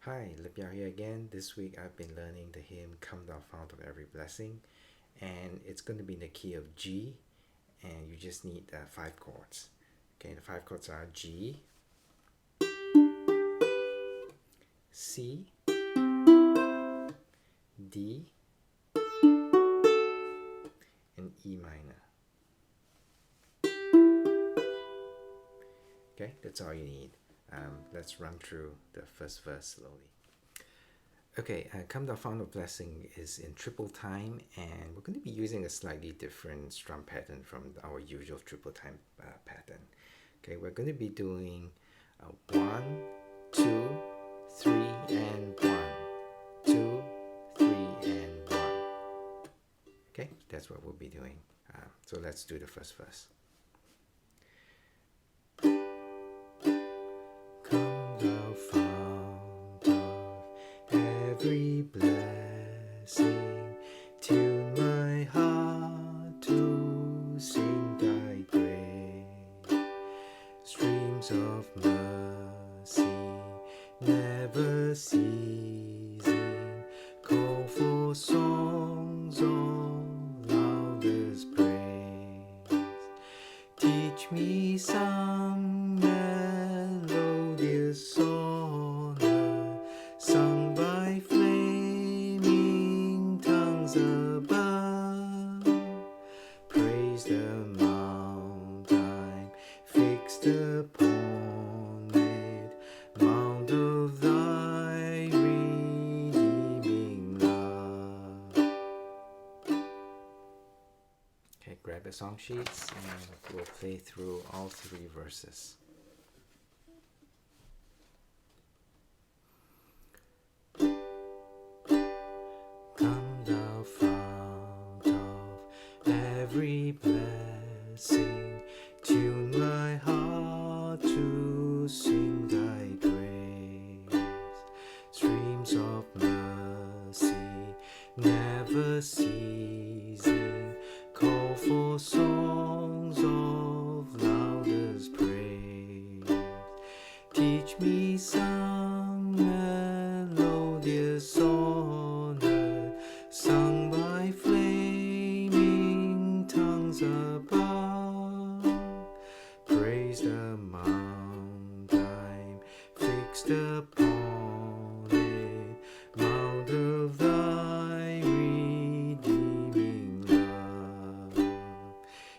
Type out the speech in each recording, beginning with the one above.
Hi, Lipiao here again. This week I've been learning the hymn Come Thou Fount of Every Blessing, and it's going to be in the key of G, and you just need five chords. Okay, the five chords are G, C, D, and E minor. Okay, that's all you need. Let's run through the first verse slowly. Okay, Come Thou Fount of Blessing is in triple time, and we're going to be using a slightly different strum pattern from our usual triple time pattern. Okay, we're going to be doing 1, 2, 3, and 1, 2, 3, and 1. Okay, that's what we'll be doing. So let's do the first verse. Come thou fount of every blessing, tune my heart to sing thy grace. Streams of mercy never ceasing, call for songs of loudest praise. Teach me some melodious sonnet, sung by flaming tongues above. Praise the mount I'm fixed upon it, mount of thy redeeming love. Okay, grab the song sheets and we'll play through all three verses. Come thou fount of every blessing, tune my heart to sing thy grace. Streams of mercy never ceasing, call for songs of loudest praise. Teach me some melodious sonnet, sung by flaming tongues above. Praise the mount I'm fixed upon it, mount of thy redeeming love.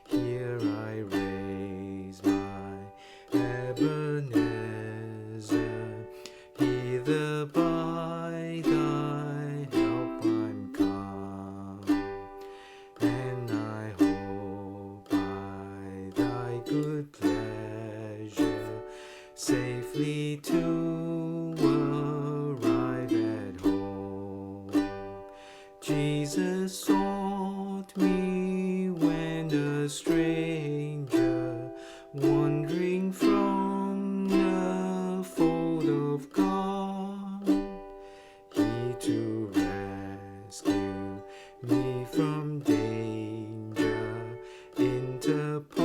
Here I raise my Ebenezer, hither by thy help I'm come, and I hope by thy good pleasure safely to arrive at home. Jesus sought me when a stranger, wandering from the fold of God. He to rescue me from danger interposed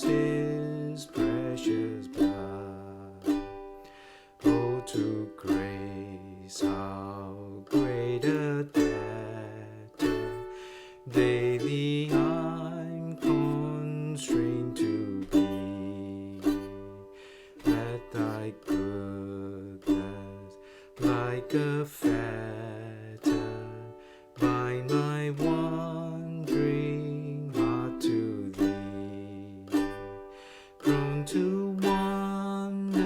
his precious blood. Oh, to grace how great a debtor daily I'm constrained to be. Let thy goodness like a fetter bind my wandering heart to thee. Prone to wander,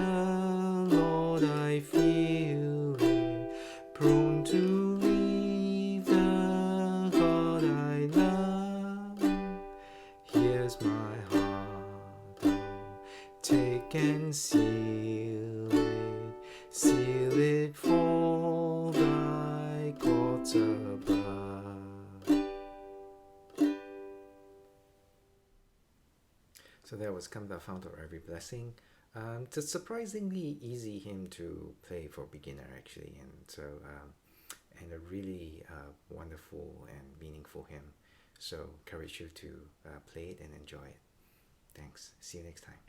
Lord, I feel it, prone to leave the God I love. Here's my heart, oh, take and seal it for thy courts above. So that was Come Thou Fount of Every Blessing. It's a surprisingly easy hymn to play for beginner actually, and a really wonderful and meaningful hymn. So encourage you to play it and enjoy it. Thanks. See you next time.